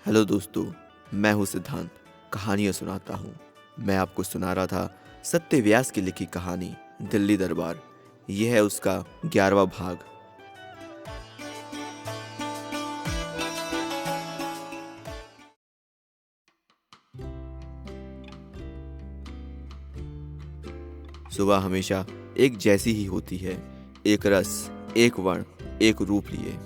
Hello दोस्तों, मैं हूँ सिद्धांत। कहानियाँ सुनाता हूँ। मैं आपको सुना रहा था सत्य व्यास की लिखी कहानी दिल्ली दरबार। यह है उसका 11वां भाग। सुबह हमेशा एक जैसी ही होती है, एक रस, एक वर्ण, एक रूप लिए।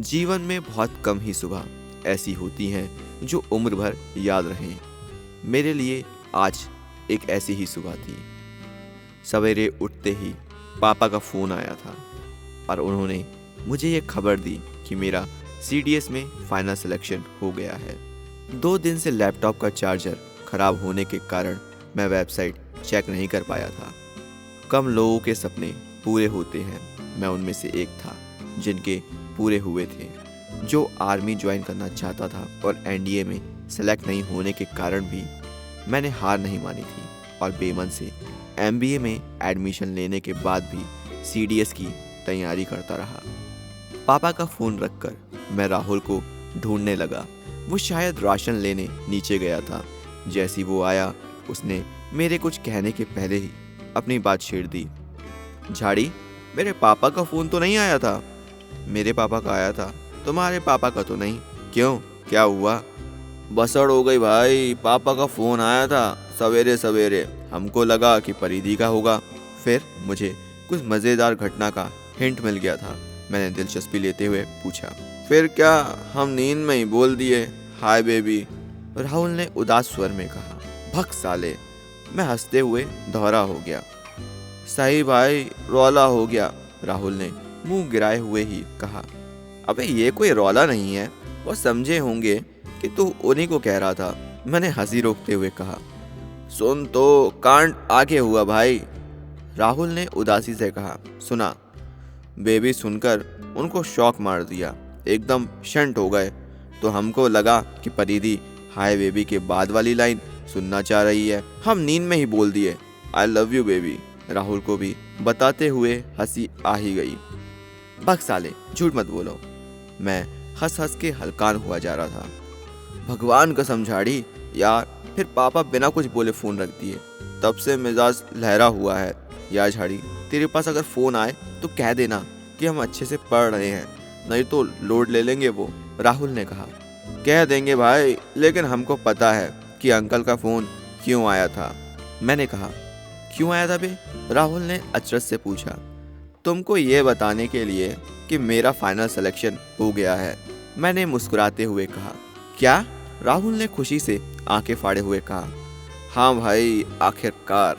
जीवन में बहुत कम ही सुबह ऐसी होती हैं जो उम्र भर याद रहें। मेरे लिए आज एक ऐसी ही सुबह थी। सवेरे उठते ही पापा का फ़ोन आया था और उन्होंने मुझे ये खबर दी कि मेरा सीडीएस में फाइनल सिलेक्शन हो गया है। 2 दिन से लैपटॉप का चार्जर खराब होने के कारण मैं वेबसाइट चेक नहीं कर पाया था। कम लोगों के सपने पूरे होते हैं, मैं उनमें से एक था जिनके पूरे हुए थे। जो आर्मी ज्वाइन करना चाहता था और एनडीए में सेलेक्ट नहीं होने के कारण भी मैंने हार नहीं मानी थी और बेमन से एमबीए में एडमिशन लेने के बाद भी सीडीएस की तैयारी करता रहा। पापा का फ़ोन रखकर मैं राहुल को ढूंढने लगा। वो शायद राशन लेने नीचे गया था। जैसी वो आया उसने मेरे कुछ कहने के पहले ही अपनी बात छेड़ दी। झाड़ी, मेरे पापा का फ़ोन तो नहीं आया था? मेरे पापा का आया था, तुम्हारे पापा का तो नहीं। क्यों, क्या हुआ? बसड़ हो गई भाई, पापा का फ़ोन आया था सवेरे सवेरे। हमको लगा कि परिधि का होगा। फिर मुझे कुछ मज़ेदार घटना का हिंट मिल गया था। मैंने दिलचस्पी लेते हुए पूछा। फिर क्या, हम नींद में ही बोल दिए हाय बेबी, राहुल ने उदास स्वर में कहा। भक साले, मैं हंसते हुए दोहरा हो गया। सही भाई, रौला हो गया, राहुल ने मुंह गिराए हुए ही कहा। अबे ये कोई रौला नहीं है, वो समझे होंगे कि तू उन्हीं को कह रहा था, मैंने हंसी रोकते हुए कहा। सुन तो, कांड आगे हुआ भाई, राहुल ने उदासी से कहा। सुना? बेबी सुनकर उनको शौक मार दिया, एकदम शंट हो गए। तो हमको लगा कि परिधि हाय बेबी के बाद वाली लाइन सुनना चाह रही है। हम नींद में ही बोल दिए I love you baby. Rahul को भी बताते हुए हंसी आ ही गई। भग साले, झूठ मत बोलो। मैं हंस हंस के हलकान हुआ जा रहा था। भगवान कसम झाड़ी यार, फिर पापा बिना कुछ बोले फ़ोन रख दिए। तब से मिजाज लहरा हुआ है। यार झाड़ी, तेरे पास अगर फ़ोन आए तो कह देना कि हम अच्छे से पढ़ रहे हैं, नहीं तो लोड ले लेंगे वो, राहुल ने कहा। कह देंगे भाई, लेकिन हमको पता है कि अंकल का फ़ोन क्यों आया था, मैंने कहा। क्यों आया था बे? राहुल ने अचरज से पूछा। तुमको ये बताने के लिए कि मेरा फाइनल सिलेक्शन हो गया है, मैंने मुस्कुराते हुए कहा। क्या? राहुल ने खुशी से आंखें फाड़े हुए कहा। हाँ भाई, आखिरकार।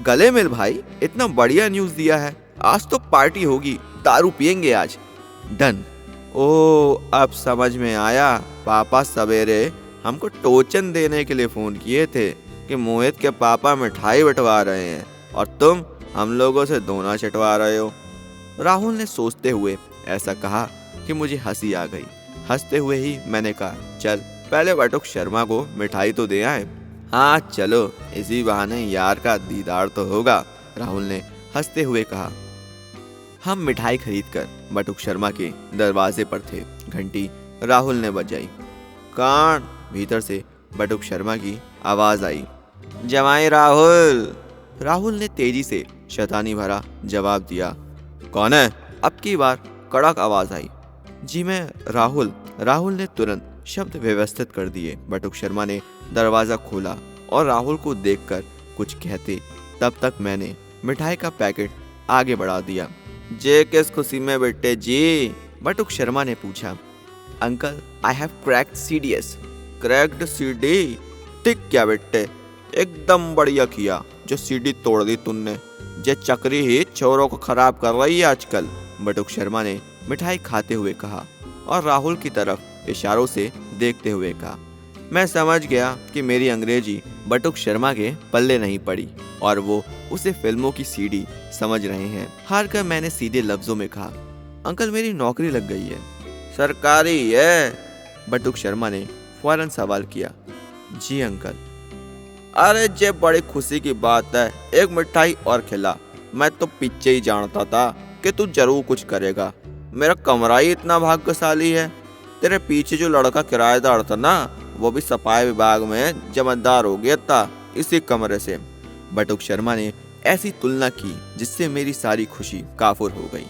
गले मिल भाई, इतना बढ़िया न्यूज़ दिया है, आज तो पार्टी होगी, दारू पियेंगे आज। डन। ओ, अब समझ में आया, पापा सवेरे हमको टोचन देने के लिए फ़ोन किए थे कि मोहित के पापा मिठाई बंटवा रहे हैं और तुम हम लोगों से दोना चटवा रहे हो। राहुल ने सोचते हुए ऐसा कहा कि मुझे हंसी आ गई। हंसते हुए ही मैंने कहा, चल पहले बटुक शर्मा को मिठाई तो दे आए। हाँ चलो, इसी बहाने यार का दीदार तो होगा, राहुल ने हंसते हुए कहा। हम मिठाई खरीदकर बटुक शर्मा के दरवाजे पर थे। घंटी राहुल ने बजाई। कान, भीतर से बटुक शर्मा की आवाज़ आई। जमाई राहुल, राहुल ने तेजी से शैतानी भरा जवाब दिया। कौन है? अब की बार कड़क आवाज़ आई। जी मैं राहुल, राहुल ने तुरंत शब्द व्यवस्थित कर दिए। बटुक शर्मा ने दरवाज़ा खोला और राहुल को देखकर कुछ कहते तब तक मैंने मिठाई का पैकेट आगे बढ़ा दिया। जे किस खुशी में बेटे जी? बटुक शर्मा ने पूछा। Uncle, I have cracked CDS. Cracked CD? ठीक क्या बेटे, एकदम बढ़िया किया जो सीडी तोड़ दी तुमने। जे चक्री ही छोरों को खराब कर रही है आजकल, बटुक शर्मा ने मिठाई खाते हुए कहा और राहुल की तरफ इशारों से देखते हुए कहा। मैं समझ गया कि मेरी अंग्रेजी बटुक शर्मा के पल्ले नहीं पड़ी और वो उसे फिल्मों की सीडी समझ रहे हैं। हार कर मैंने सीधे लफ्जों में कहा, अंकल मेरी नौकरी लग गई है। सरकारी है? बटुक शर्मा ने फौरन सवाल किया। जी अंकल। अरे जे बड़ी खुशी की बात है, एक मिठाई और खिला। मैं तो पीछे ही जानता था कि तू जरूर कुछ करेगा, मेरा कमरा ही इतना भाग्यशाली है। तेरे पीछे जो लड़का किराएदार था ना, वो भी सफाई विभाग में जमानतदार हो गया था इसी कमरे से। बटुक शर्मा ने ऐसी तुलना की जिससे मेरी सारी खुशी काफुर हो गई।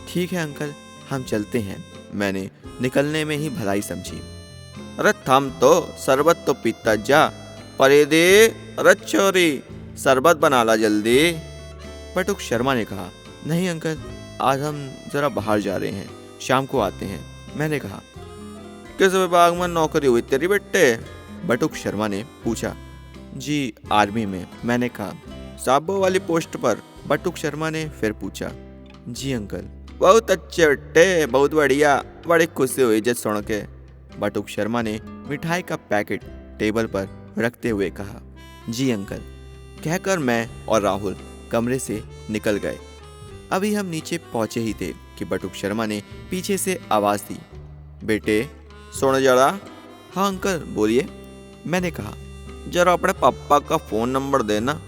ठीक है अंकल, हम चलते हैं, मैंने निकलने में ही भलाई समझी। अरे थम तो, शरबत तो पीता जा। परे दे, अरे छोरी, शरबत बना ला जल्दी। बटुक शर्मा ने कहा, नहीं अंकल, आज हम जरा बाहर जा रहे हैं, शाम को आते हैं। मैंने कहा, किस विभाग में नौकरी हुई तेरी बेटे? बटुक शर्मा ने पूछा। जी आर्मी में। मैंने कहा, साबो वाली पोस्ट पर? बटुक शर्मा ने फिर पूछा। जी अंकल। बहुत अच्छे बेटे, बहुत बढ़िया, बड़ी खुशी हुई जब सुन के। बटुक शर्मा ने मिठाई का पैकेट टेबल पर रखते हुए कहा। जी अंकल, कहकर मैं और राहुल कमरे से निकल गए। अभी हम नीचे पहुंचे ही थे कि बटुक शर्मा ने पीछे से आवाज दी, बेटे सुन जरा। हाँ अंकल बोलिए। मैंने कहा, जरा अपने पापा का फोन नंबर देना।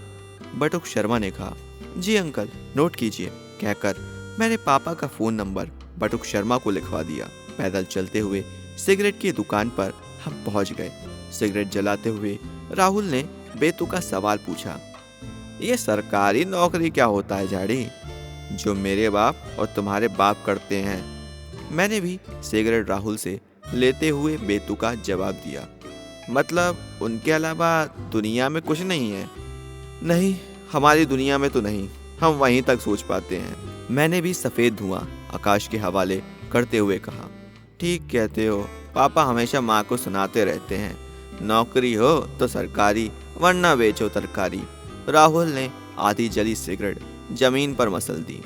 बटुक शर्मा ने कहा, जी अंकल नोट कीजिए, कहकर मैंने पापा का फोन नंबर बटुक शर्मा को लिखवा दिया। पैदल चलते हुए सिगरेट की दुकान पर हम पहुंच गए। सिगरेट जलाते हुए राहुल ने बेतुका सवाल पूछा, ये सरकारी नौकरी क्या होता है झाड़ी, जो मेरे बाप और तुम्हारे बाप करते हैं? मैंने भी सिगरेट राहुल से लेते हुए बेतुका जवाब दिया, मतलब उनके अलावा दुनिया में कुछ नहीं है? नहीं, हमारी दुनिया में तो नहीं, हम वहीं तक सोच पाते हैं। मैंने भी सफ़ेद धुआं आकाश के हवाले करते हुए कहा, ठीक कहते हो, पापा हमेशा माँ को सुनाते रहते हैं, नौकरी हो तो सरकारी, वरना बेचो तरकारी। राहुल ने आधी जली सिगरेट जमीन पर मसल दी।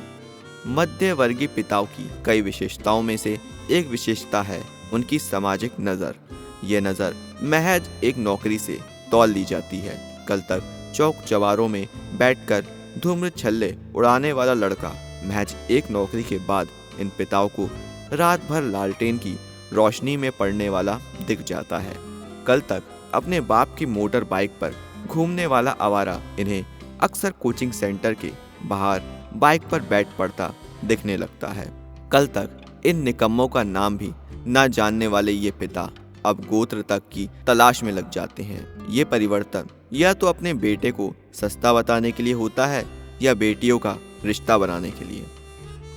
मध्य वर्गीय पिताओं की कई विशेषताओं में से एक विशेषता है उनकी सामाजिक नज़र। ये नज़र महज एक नौकरी से तौल ली जाती है। कल तक चौक चौबारों में बैठकर धूम्र छल्ले उड़ाने वाला लड़का महज एक नौकरी के बाद इन पिताओं को रात भर लालटेन की रोशनी में पड़ने वाला दिख जाता है। कल तक अपने बाप की मोटर बाइक पर घूमने वाला आवारा इन्हें अक्सर कोचिंग सेंटर के बाहर बाइक पर बैठ पड़ता दिखने लगता है। कल तक इन निकम्मों का नाम भी न जानने वाले ये पिता अब गोत्र तक की तलाश में लग जाते हैं। ये परिवर्तन या तो अपने बेटे को सस्ता बताने के लिए होता है या बेटियों का रिश्ता बनाने के लिए।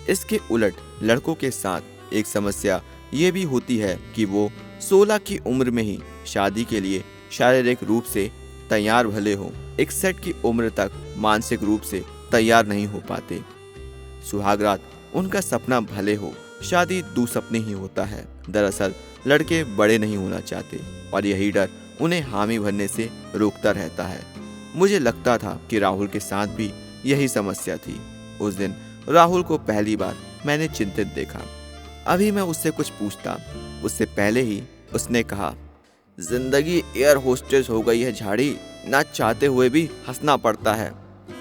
इसके उलट लड़कों के साथ एक समस्या ये भी होती है कि वो 16 की उम्र में ही शादी के लिए शारीरिक रूप से तैयार भले हो, 61 की उम्र तक मानसिक रूप से तैयार नहीं हो पाते। सुहागरात उनका सपना भले हो, शादी दुसपने ही होता है। दरअसल लड़के बड़े नहीं होना चाहते और यही डर उन्हें हामी भरने से रोकता रहता है। मुझे लगता था कि राहुल के साथ भी यही समस्या थी। उस दिन राहुल को पहली बार मैंने चिंतित देखा। अभी मैं उससे कुछ पूछता उससे पहले ही उसने कहा, जिंदगी एयर होस्टेस हो गई है झाड़ी, ना चाहते हुए भी हंसना पड़ता है।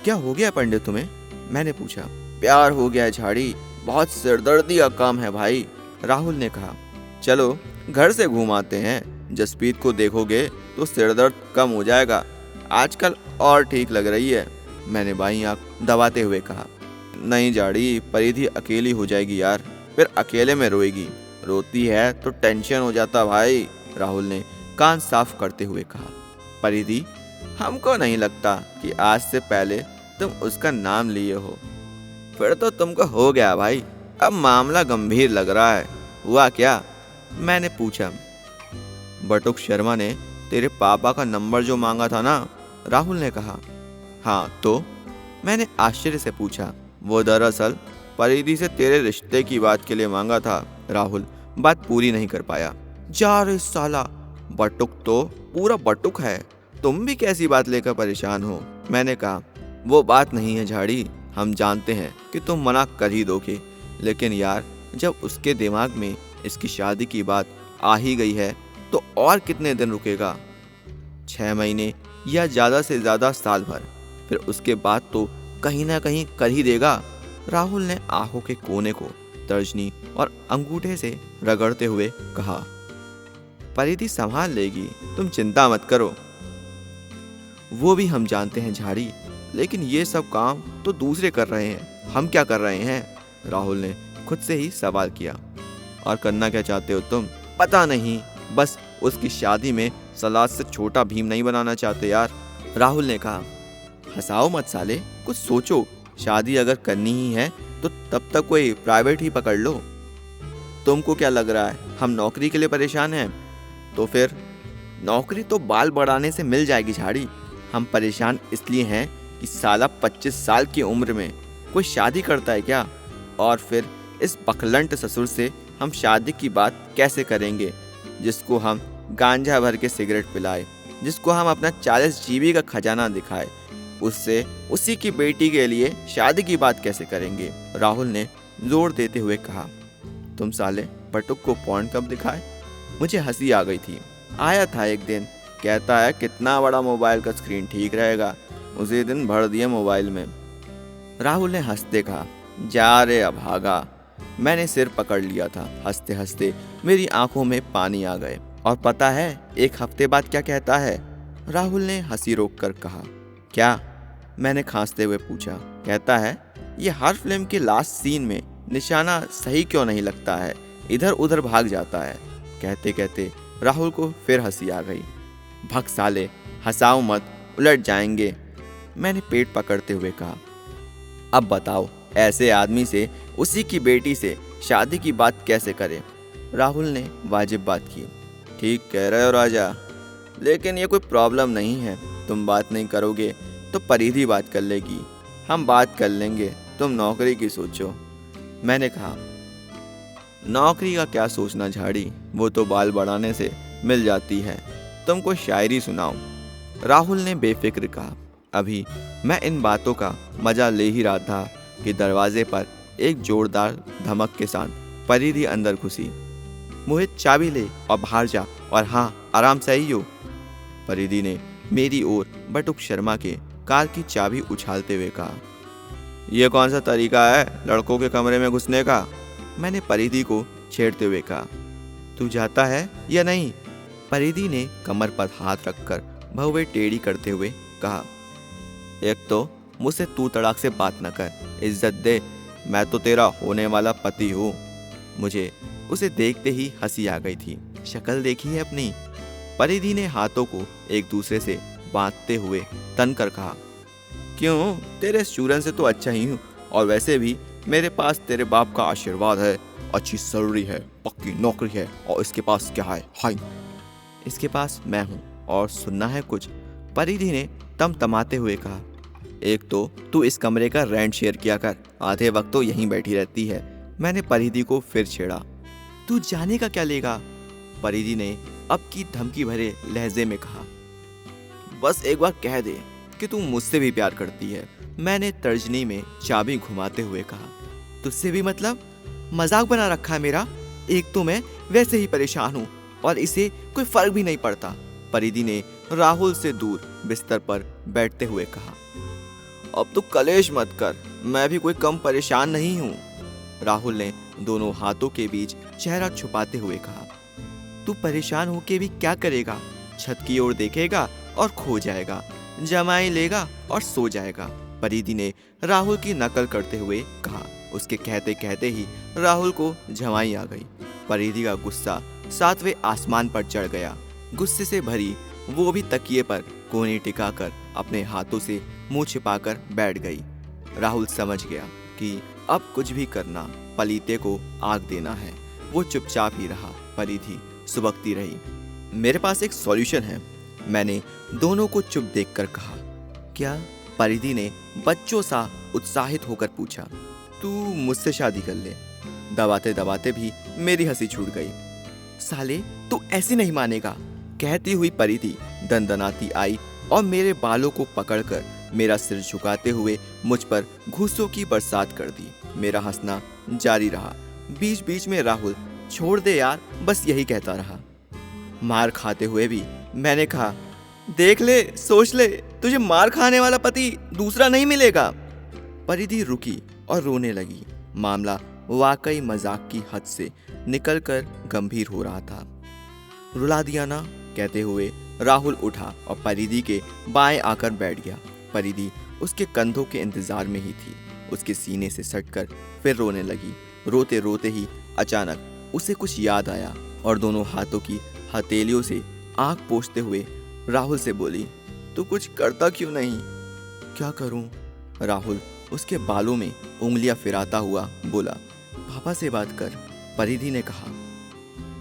क्या हो गया पंडित तुम्हें? मैंने पूछा। प्यार हो गया है झाड़ी, बहुत सिरदर्दी का काम है भाई। राहुल ने कहा, चलो घर से घुमाते हैं, जसप्रीत को देखोगे तो सिरदर्द कम हो जाएगा, आजकल और ठीक लग रही है। मैंने बाईं आंख दबाते हुए कहा, नहीं झाड़ी, परिधि अकेली हो जाएगी यार, फिर अकेले में रोएगी, रोती है तो टेंशन हो जाता भाई। राहुल ने कान साफ करते हुए कहा, परिधि, हमको नहीं लगता कि आज से पहले तुम उसका नाम लिए हो। फिर तो तुमको हो गया भाई, अब मामला गंभीर लग रहा है। हुआ क्या? मैंने पूछा। बटुक शर्मा ने तेरे पापा का नंबर जो मांगा था ना? राहुल ने कहा। हाँ तो? मैंने आश्चर्य से पूछा। वो दरअसल परिधि से तेरे रिश्ते की बात के लिए मांगा था। राहुल बात पूरी नहीं कर पाया। जा रे साला, बटुक तो पूरा बटुक है, तुम भी कैसी बात लेकर परेशान हो? मैंने कहा, वो बात नहीं है झाड़ी, हम जानते हैं कि तुम मना कर ही दोगे, लेकिन यार जब उसके दिमाग में इसकी शादी की बात आ ही गई है तो और कितने दिन रुकेगा? 6 महीने या ज़्यादा से ज़्यादा साल भर, फिर उसके बाद तो कहीं ना कहीं कर ही देगा। राहुल ने आंखों के कोने को तर्जनी और अंगूठे से रगड़ते हुए कहा, परिधि संभाल लेगी, तुम चिंता मत करो। वो भी हम जानते हैं झाड़ी, लेकिन ये सब काम तो दूसरे कर रहे हैं, हम क्या कर रहे हैं? राहुल ने खुद से ही सवाल किया। और करना क्या चाहते हो तुम? पता नहीं, बस उसकी शादी में सलाद से छोटा भीम नहीं बनाना चाहते यार। राहुल ने कहा, हंसाओ मत साले, कुछ सोचो। शादी अगर करनी ही है तो तब तक कोई प्राइवेट ही पकड़ लो। तुमको क्या लग रहा है हम नौकरी के लिए परेशान हैं? तो फिर नौकरी तो बाल बढ़ाने से मिल जाएगी झाड़ी। हम परेशान इसलिए हैं कि साला 25 साल की उम्र में कोई शादी करता है क्या? और फिर इस बकलंट ससुर से हम शादी की बात कैसे करेंगे, जिसको हम गांजा भर के सिगरेट पिलाए, जिसको हम अपना 40 जीबी का खजाना दिखाए, उससे उसी की बेटी के लिए शादी की बात कैसे करेंगे? राहुल ने जोर देते हुए कहा, तुम साले बटुक को पॉर्न कब दिखाए? मुझे हंसी आ गई थी। आया था एक दिन, कहता है कितना बड़ा मोबाइल का स्क्रीन ठीक रहेगा, उसी दिन भर दिया मोबाइल में। राहुल ने हंसते कहा, जा रे अभागा। मैंने सिर पकड़ लिया था। हंसते हंसते मेरी आंखों में पानी आ गए। और पता है एक हफ्ते बाद क्या कहता है? राहुल ने हंसी रोक कर कहा, क्या? मैंने खांसते हुए पूछा। कहता है, ये हर फिल्म के लास्ट सीन में निशाना सही क्यों नहीं लगता है, इधर उधर भाग जाता है। कहते कहते राहुल को फिर हंसी आ गई। भग साले, हंसाओ मत, उलट जाएंगे। मैंने पेट पकड़ते हुए कहा, अब बताओ ऐसे आदमी से उसी की बेटी से शादी की बात कैसे करें? राहुल ने वाजिब बात की। ठीक कह रहे हो राजा, लेकिन ये कोई प्रॉब्लम नहीं है। तुम बात नहीं करोगे तो परिधि बात कर लेगी, हम बात कर लेंगे, तुम नौकरी की सोचो। मैंने कहा, नौकरी का क्या सोचना झाड़ी, वो तो बाल बढ़ाने से मिल जाती है। तुमको शायरी सुनाओ। राहुल ने बेफिक्र कहा। अभी मैं इन बातों का मजा ले ही रहा था कि दरवाजे पर एक जोरदार धमक के साथ परिधि अंदर घुसी। मोहित चाबी ले और बाहर जा, और हाँ आराम से ही हो। परिधि ने मेरी ओर बटुक शर्मा के कार की चाबी उछालते हुए कहा, यह कौन सा तरीका है लड़कों के कमरे में घुसने का? मैंने परिधि को छेड़ते हुए कहा, तू जाता है या नहीं? परिधि ने कमर पर हाथ रखकर भौवे टेढ़ी करते हुए कहा, एक तो मुझसे तू तड़ाक से बात न कर, इज्जत दे, मैं तो तेरा होने वाला पति हूँ। मुझे उसे देखते ही हंसी आ गई थी। शक्ल देखी है अपनी? परिधि ने हाथों को एक दूसरे से बांधते हुए तन कर कहा, क्यों, तेरे स्टूडेंट से तो अच्छा ही हूँ, और वैसे भी मेरे पास तेरे बाप का आशीर्वाद है, अच्छी सैलरी है, पक्की नौकरी है, और इसके पास क्या है? हाय, इसके पास मैं हूँ, और सुनना है कुछ? परिधि ने तमतमाते हुए कहा, एक तो तू इस कमरे का रेंट शेयर किया कर, आधे वक्त तो यहीं बैठी रहती है। मैंने परिधि को फिर छेड़ा। तू जाने का क्या लेगा? परिधि ने अब की धमकी भरे लहजे में कहा, बस एक बार कह दे कि तू मुझसे भी प्यार करती है। मैंने तर्जनी में चाबी घुमाते हुए कहा, तुझसे भी मतलब? मजाक बना रखा है मेरा? एक तो मैं वैसे ही परेशान हूँ और इसे कोई फर्क भी नहीं पड़ता। परिधि ने राहुल से दूर बिस्तर पर बैठते हुए कहा, अब तू कलेश मत कर, मैं भी कोई कम परेशान नहीं हूँ। राहुल ने दोनों हाथों के बीच चेहरा छुपाते हुए कहा, तू परेशान होके भी क्या करेगा? छत की ओर देखेगा और खो जाएगा, जमाई लेगा और सो जाएगा। परिधि ने राहुल की नकल करते हुए कहा। उसके कहते कहते ही राहुल को जमाई आ गई। परिधि का गुस्सा 7वें आसमान पर चढ़ गया। गुस्से से भरी वो भी तकिए पर कोहनी टिकाकर अपने हाथों से मुंह छिपाकर बैठ गई। राहुल समझ गया कि अब कुछ भी करना पलीते को आग देना है। वो चुपचाप ही रहा। परिधि सुबकती रही। मेरे पास एक सॉल्यूशन है, मैंने दोनों को चुप देखकर कहा। क्या? परिधि ने बच्चों सा उत्साहित होकर पूछा। तू मुझसे शादी कर ले। दबाते दबाते भी मेरी हंसी छूट गई। साले तू ऐसे नहीं मानेगा, कहती हुई परिधि दंदनाती आई और मेरे बालों को पकड़कर मेरा सिर झुकाते हुए मुझ पर घूंसों की बरसात कर दी। मेरा हंसना जारी रहा। बीच बीच में राहुल छोड़ दे यार, बस यही कहता रहा। मार खाते हुए भी मैंने कहा, देख ले, सोच ले, तुझे मार खाने वाला पति दूसरा नहीं मिलेगा। परिधि रुकी और रोने लगी। मामला वाकई मजाक की हद से निकलकर गंभीर हो रहा था। रुला दिया ना, कहते हुए राहुल उठा और परिधि के बाएं आकर बैठ गया। परिधि उसके कंधों के इंतजार में ही थी। उसके सीने से सटकर फिर रोने लगी। रोते रोते ही अचानक उसे कुछ याद आया और दोनों हाथों की हथेलियों से आंख पोंछते हुए राहुल से बोली, तू कुछ करता क्यों नहीं? क्या करूं? राहुल उसके बालों में उंगलियां फिराता हुआ बोला, पापा से बात कर। परिधि ने कहा,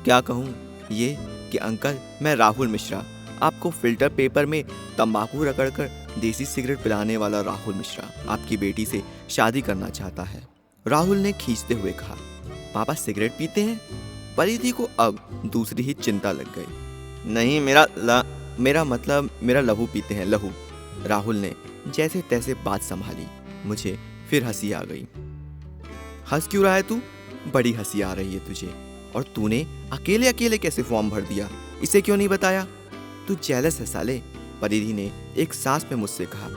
क्या कहूं? ये कि अंकल, मैं राहुल मिश्रा, आपको फिल्टर पेपर में तंबाकू रगड़कर देसी सिगरेट पिलाने वाला राहुल मिश्रा आपकी बेटी से शादी करना चाहता है। राहुल ने खींचते हुए कहा, पापा सिगरेट पीते हैं? परिधि को अब दूसरी ही चिंता लग गई। नहीं, मेरा मतलब मेरा लहू पीते हैं, लहू। राहुल ने जैसे तैसे बात संभाली। मुझे फिर हंसी आ गई। हंस क्यों रहा है तू? बड़ी हंसी आ रही है तुझे। और तूने अकेले अकेले कैसे फॉर्म भर दिया, इसे क्यों नहीं बताया? तू जेलस है साले। परिधि ने एक सांस में मुझसे कहा,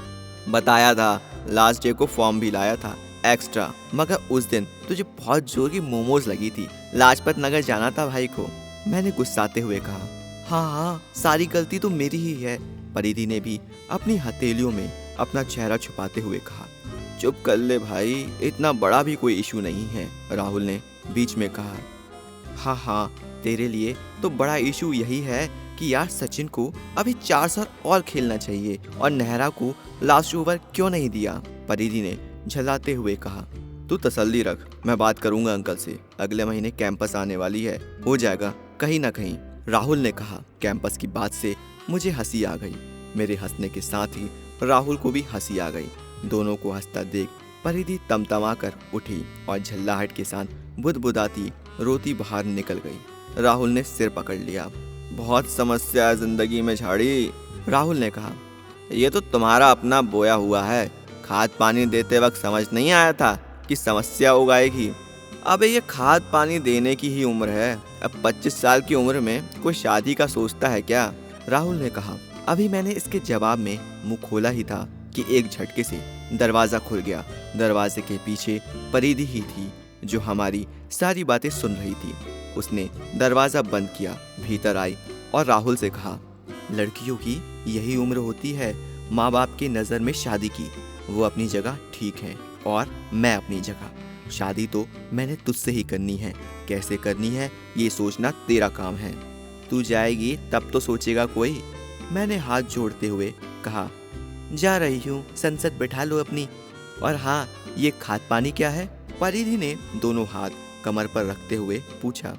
बताया था, लास्ट डे को फॉर्म भी लाया था एक्स्ट्रा, मगर उस दिन तुझे बहुत जोर की मोमोज लगी थी, लाजपत नगर जाना था भाई को। मैंने गुस्साते हुए कहा, हाँ, सारी गलती तो मेरी ही है। परिधि ने भी अपनी हथेलियों में अपना चेहरा छुपाते हुए कहा, चुप कर ले भाई, इतना बड़ा भी कोई इशू नहीं है। राहुल ने बीच में कहा, हाँ, तेरे लिए तो बड़ा इशू यही है कि यार सचिन को अभी 4 साल और खेलना चाहिए और नेहरा को लास्ट ओवर क्यों नहीं दिया? परिधि ने झल्लाते हुए कहा, तू तसल्ली रख, मैं बात करूंगा अंकल से, अगले महीने कैंपस आने वाली है, हो जाएगा कहीं ना कहीं। राहुल ने कहा। कैंपस की बात से मुझे हंसी आ गई। मेरे हंसने के साथ ही राहुल को भी हंसी आ गई। दोनों को हंसता देख परिधि तमतमा कर उठी और झल्लाहट के साथ बुदबुदाती रोती बाहर निकल गई। राहुल ने सिर पकड़ लिया। बहुत समस्या है जिंदगी में झाड़ी। राहुल ने कहा, ये तो तुम्हारा अपना बोया हुआ है, खाद पानी देते वक्त समझ नहीं आया था कि समस्या उगाएगी। अबे ये खाद पानी देने की ही उम्र है, अब 25 साल की उम्र में कोई शादी का सोचता है क्या? राहुल ने कहा। अभी मैंने इसके जवाब में मुंह खोला ही था कि एक झटके से दरवाजा खुल गया। दरवाजे के पीछे परिधि ही थी जो हमारी सारी बातें सुन रही थी। उसने दरवाजा बंद किया, भीतर आई और राहुल से कहा, लड़कियों की यही उम्र होती है माँ बाप की नज़र में शादी की। वो अपनी जगह ठीक है और मैं अपनी जगह। शादी तो मैंने तुझसे ही करनी है, कैसे करनी है ये सोचना तेरा काम है। तू जाएगी तब तो सोचेगा कोई। मैंने हाथ जोड़ते हुए कहा, जा रही हूँ, संसद बैठा लो अपनी। और हाँ, ये खाद पानी क्या है? परिधि ने दोनों हाथ कमर पर रखते हुए पूछा।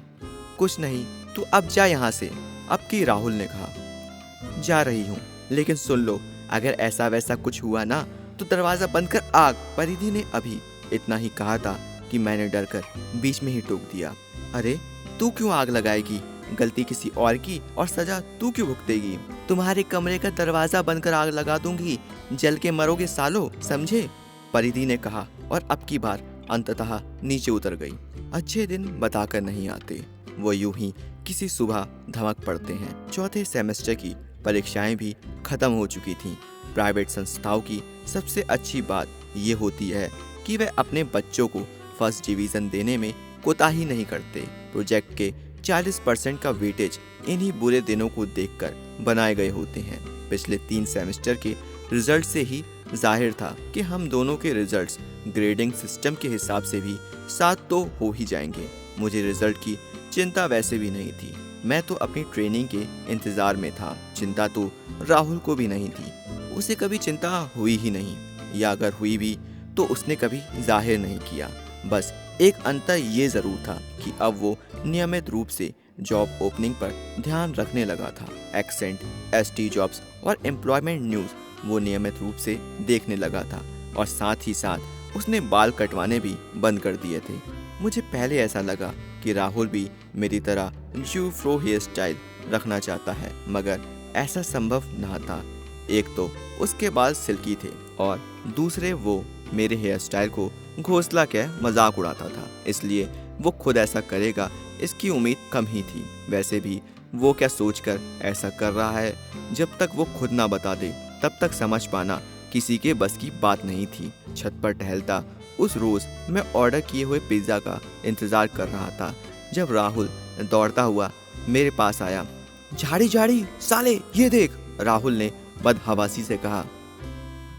कुछ नहीं, तू अब जा यहाँ से। अब की राहुल ने कहा, जा रही हूँ, लेकिन सुन लो, अगर ऐसा वैसा कुछ हुआ ना तो दरवाजा बंद कर आग। परिधि ने अभी इतना ही कहा था कि मैंने डरकर बीच में ही टोक दिया। अरे तू क्यों आग लगाएगी? गलती किसी और की और सजा तू क्यों भुगतेगी? तुम्हारे कमरे का दरवाजा बंद कर आग लगा दूंगी, जल के मरोगे सालो, समझे? परिधि ने कहा और अब की बार अंततः नीचे उतर गई। अच्छे दिन बताकर नहीं आते, वो यूं ही किसी सुबह धमक पड़ते हैं। चौथे सेमेस्टर की परीक्षाएं भी खत्म हो चुकी थीं। प्राइवेट संस्थाओं की सबसे अच्छी बात ये होती है कि वे अपने बच्चों को फर्स्ट डिवीज़न देने में कोताही नहीं करते। प्रोजेक्ट के 40% का वेटेज इन्हीं बुरे दिनों को देखकर बनाए गए होते हैं। पिछले 3 सेमेस्टर के रिजल्ट से ही जाहिर था कि हम दोनों के रिजल्ट्स ग्रेडिंग सिस्टम के हिसाब से भी 7 तो हो ही जाएंगे। मुझे रिजल्ट की चिंता वैसे भी नहीं थी, मैं तो अपनी ट्रेनिंग के इंतज़ार में था। चिंता तो राहुल को भी नहीं थी, उसे कभी चिंता हुई ही नहीं, या अगर हुई भी तो उसने कभी जाहिर नहीं किया। बस एक अंतर ये ज़रूर था कि अब वो नियमित रूप से जॉब ओपनिंग पर ध्यान रखने लगा था। एक्सेंट, एसटी जॉब्स और एम्प्लॉयमेंट न्यूज़ वो नियमित रूप से देखने लगा था और साथ ही साथ उसने बाल कटवाने भी बंद कर दिए थे। मुझे पहले ऐसा लगा कि राहुल भी मेरी तरह जू फ्रो हेयर स्टाइल रखना चाहता है, मगर ऐसा संभव ना था। एक तो उसके बाल सिल्की थे और दूसरे वो मेरे हेयर स्टाइल को घोंसला कह मजाक उड़ाता था, इसलिए वो खुद ऐसा करेगा इसकी उम्मीद कम ही थी। वैसे भी वो क्या सोचकर ऐसा कर रहा है, जब तक वो खुद ना बता दे तब तक समझ पाना किसी के बस की बात नहीं थी। छत पर टहलता उस रोज मैं ऑर्डर किए हुए पिज्ज़ा का इंतज़ार कर रहा था जब राहुल दौड़ता हुआ मेरे पास आया। झाड़ी झाड़ी साले, ये देख, राहुल ने बदहवासी से कहा।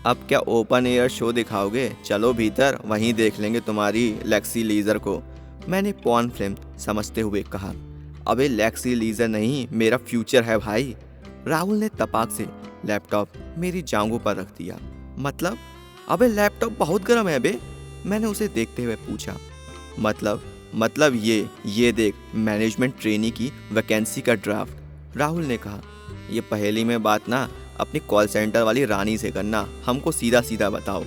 अब क्या ओपन एयर शो दिखाओगे? चलो भीतर, वहीं देख लेंगे तुम्हारी लेक्सी लीजर को। मैंने पॉर्न फिल्म समझते हुए कहा। अबे लेक्सी लीजर नहीं, मेरा फ्यूचर है भाई। राहुल ने तपाक से लैपटॉप मेरी जांघों पर रख दिया। मतलब? अबे लैपटॉप बहुत गर्म है बे, मैंने उसे देखते हुए पूछा। मतलब ये देख, मैनेजमेंट ट्रेनी की वैकेंसी का ड्राफ्ट, राहुल ने कहा। ये पहेली में बात ना अपनी कॉल सेंटर वाली रानी से करना, हमको सीधा सीधा बताओ,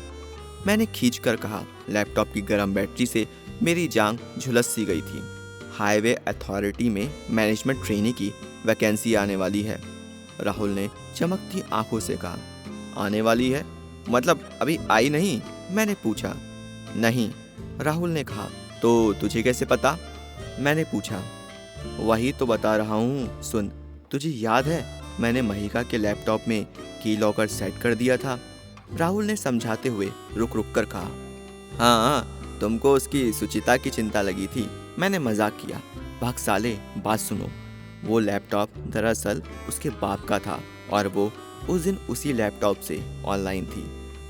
मैंने खींच कर कहा। लैपटॉप की गर्म बैटरी से मेरी जांघ झुलस सी गई थी। हाईवे अथॉरिटी में मैनेजमेंट ट्रेनी की वैकेंसी आने वाली है, राहुल ने चमकती आंखों से कहा। आने वाली है? मतलब अभी आई नहीं? मैंने पूछा। नहीं, राहुल ने कहा। तो तुझे कैसे पता? मैंने पूछा। वही तो बता रहा हूँ, सुन। तुझे याद है मैंने महिका के लैपटॉप में की लॉकर सेट कर दिया था, राहुल ने समझाते हुए रुक रुक कर कहा। हाँ, तुमको उसकी सुचिता की चिंता लगी थी, मैंने मजाक किया। भाग साले, बात सुनो। वो लैपटॉप दरअसल उसके बाप का था और वो उस दिन उसी लैपटॉप से ऑनलाइन थी।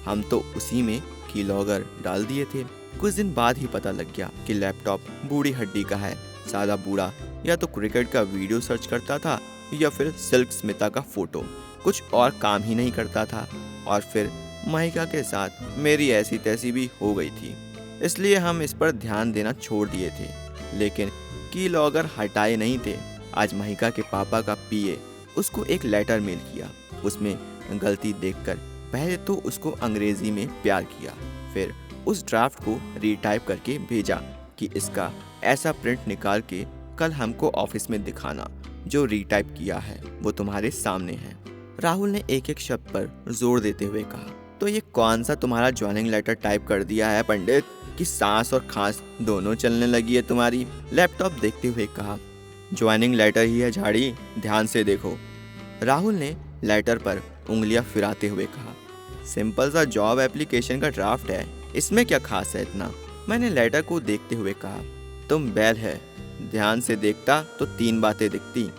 हम तो उसी में की लॉगर डाल दिए थे। कुछ दिन बाद ही पता लग गया कि लैपटॉप बूढ़ी हड्डी का है। सादा बूढ़ा या तो क्रिकेट का वीडियो सर्च करता था या फिर सिल्क स्मिता का फोटो, कुछ और काम ही नहीं करता था। और फिर महिका के साथ मेरी ऐसी तैसी भी हो गई थी, इसलिए हम इस पर ध्यान देना छोड़ दिए थे। लेकिन की लॉगर हटाए नहीं थे। आज महिका के पापा का पीए उसको एक लेटर मेल किया। उसमें गलती देखकर पहले तो उसको अंग्रेजी में प्यार किया, फिर उस ड्राफ्ट को रीटाइप करके भेजा कि इसका ऐसा प्रिंट निकाल के कल हमको ऑफिस में दिखाना। जो रीटाइप किया है वो तुम्हारे सामने है, राहुल ने एक एक शब्द पर जोर देते हुए कहा। तो ये कौन सा तुम्हारा ज्वाइनिंग लेटर टाइप कर दिया है पंडित, कि सांस और खांस दोनों चलने लगी है तुम्हारी, लैपटॉप देखते हुए कहा। ज्वाइनिंग लेटर ही है झाड़ी, ध्यान से देखो, राहुल ने लेटर पर उंगलियां फिराते हुए कहा। सिंपल सा जॉब एप्लीकेशन का ड्राफ्ट है, इसमें क्या खास है इतना, मैंने लेटर को देखते हुए कहा। तुम बैल है, ध्यान से देखता तो 3 बातें दिखती,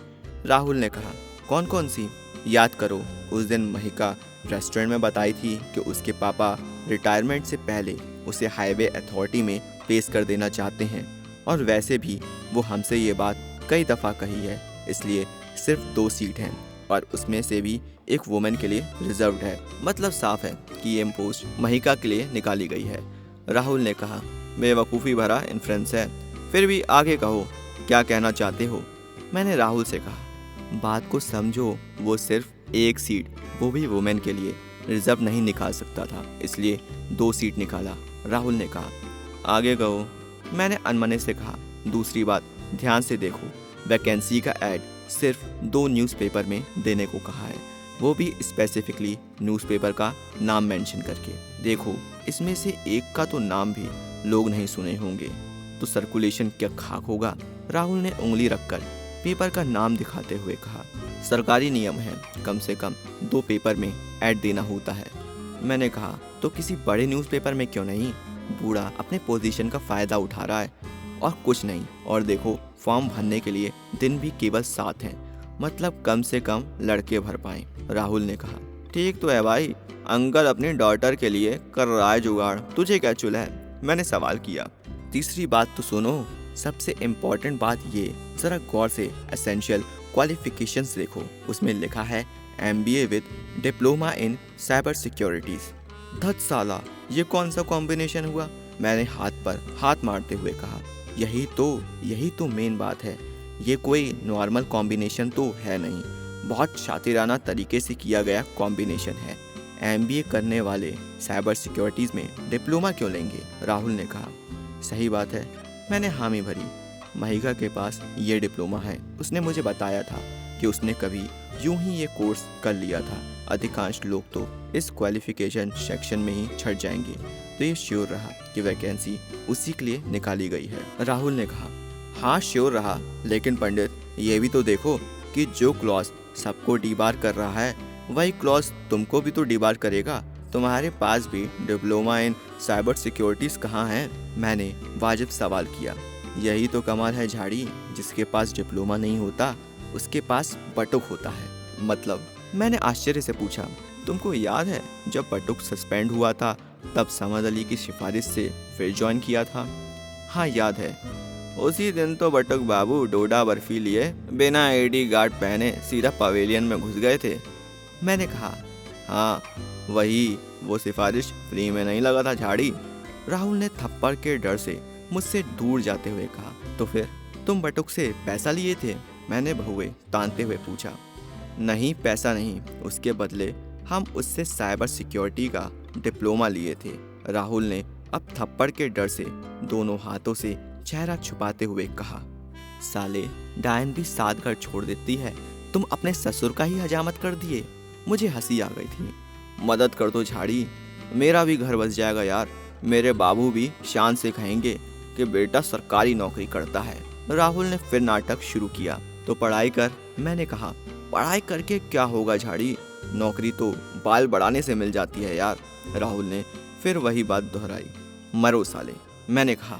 राहुल ने कहा। कौन कौन सी? याद करो, उस दिन महिका रेस्टोरेंट में बताई थी कि उसके पापा रिटायरमेंट से पहले उसे हाईवे अथॉरिटी में प्लेस कर देना चाहते हैं, और वैसे भी वो हमसे ये बात कई दफ़ा कही है, इसलिए सिर्फ 2 सीट हैं और उसमें से भी एक वुमेन के लिए रिजर्व्ड है। मतलब साफ है कि ये पोस्ट महिका के लिए निकाली गई है, राहुल ने कहा। बेवकूफ़ी भरा इन्फ्रेंस है, फिर भी आगे कहो, क्या कहना चाहते हो, मैंने राहुल से कहा। बात को समझो, वो सिर्फ 1 सीट, वो भी वुमेन के लिए रिजर्व नहीं निकाल सकता था, इसलिए 2 सीट निकाला, राहुल ने कहा। आगे कहो, मैंने अनमने से कहा। दूसरी बात, ध्यान से देखो, वैकेंसी का ऐड सिर्फ 2 न्यूज़पेपर में देने को कहा है, वो भी स्पेसिफिकली न्यूज़पेपर का नाम मेंशन करके। देखो, इसमें से एक का तो नाम भी लोग नहीं सुने होंगे, तो सर्कुलेशन क्या खाक होगा, राहुल ने उंगली रखकर पेपर का नाम दिखाते हुए कहा। सरकारी नियम है, कम से कम 2 पेपर में ऐड देना होता है, मैंने कहा। तो किसी बड़े न्यूज़पेपर में क्यों नहीं, बूढ़ा अपने पोजीशन का फ़ायदा उठा रहा है, और कुछ नहीं। और देखो, फॉर्म भरने के लिए दिन भी केवल 7 हैं, मतलब कम से कम लड़के भर पाएं, राहुल ने कहा। ठीक तो है भाई, अंकल अपनी डॉटर के लिए कर रहा है जुगाड़, तुझे क्या चुल है, मैंने सवाल किया। तीसरी बात तो सुनो, सबसे इम्पोर्टेंट बात ये, ज़रा गौर से एसेंशियल क्वालिफिकेशंस देखो, उसमें लिखा है MBA with diploma in cyber securities. धत साला, ये कौन सा कॉम्बिनेशन हुआ, मैंने हाथ पर हाथ मारते हुए कहा। यही तो मेन बात है, ये कोई नॉर्मल कॉम्बिनेशन तो है नहीं, बहुत शातिराना तरीके से किया गया कॉम्बिनेशन है। MBA करने वाले साइबर सिक्योरिटीज़ में डिप्लोमा क्यों लेंगे, राहुल ने कहा। सही बात है, मैंने हामी भरी। महिका के पास ये डिप्लोमा है, उसने मुझे बताया था कि उसने कभी यूं ही ये कोर्स कर लिया था। अधिकांश लोग तो इस क्वालिफिकेशन सेक्शन में ही छट जाएंगे, तो ये श्योर रहा कि वैकेंसी उसी के लिए निकाली गई है, राहुल ने कहा। हाँ श्योर रहा, लेकिन पंडित ये भी तो देखो कि जो क्लॉज सबको डीबार कर रहा है, वही क्लॉज तुमको भी तो डीबार करेगा। तुम्हारे पास भी डिप्लोमा इन साइबर सिक्योरिटीज़ कहाँ है, मैंने वाजिब सवाल किया। यही तो कमाल है झाड़ी, जिसके पास डिप्लोमा नहीं होता उसके पास बटुक होता है। मतलब, मैंने आश्चर्य से पूछा। तुमको याद है जब बटुक सस्पेंड हुआ था, तब समद अली की सिफारिश से फिर ज्वाइन किया था? हाँ याद है, उसी दिन तो बटुक बाबू डोडा बर्फी लिए बिना आईडी कार्ड पहने सीधा पवेलियन में घुस गए थे। मैंने कहा, हाँ वही, वो सिफारिश फ्री में नहीं लगा था झाड़ी। राहुल ने थप्पड़ के डर से मुझसे दूर जाते हुए कहा, तो फिर तुम बटुक से पैसा लिए थे? मैंने बहुए तानते हुए पूछा। नहीं, पैसा नहीं, उसके बदले हम उससे साइबर सिक्योरिटी का डिप्लोमा लिए थे। राहुल ने अब थप्पड़ के डर से दोनों हाथों से चेहरा छुपाते हुए कहा। साले, डायन भी साथ घर छोड़ देती है, तुम अपने ससुर का ही हजामत कर दिए। मुझे हंसी आ गई थी। मदद कर दो झाड़ी, मेरा भी घर बस जाएगा यार। मेरे बाबू भी शान से कहेंगे कि बेटा सरकारी नौकरी करता है। राहुल ने फिर नाटक शुरू किया। तो पढ़ाई कर, मैंने कहा। पढ़ाई करके क्या होगा झाड़ी, नौकरी तो बाल बढ़ाने से मिल जाती है यार। राहुल ने फिर वही बात दोहराई। मरो साले, मैंने कहा।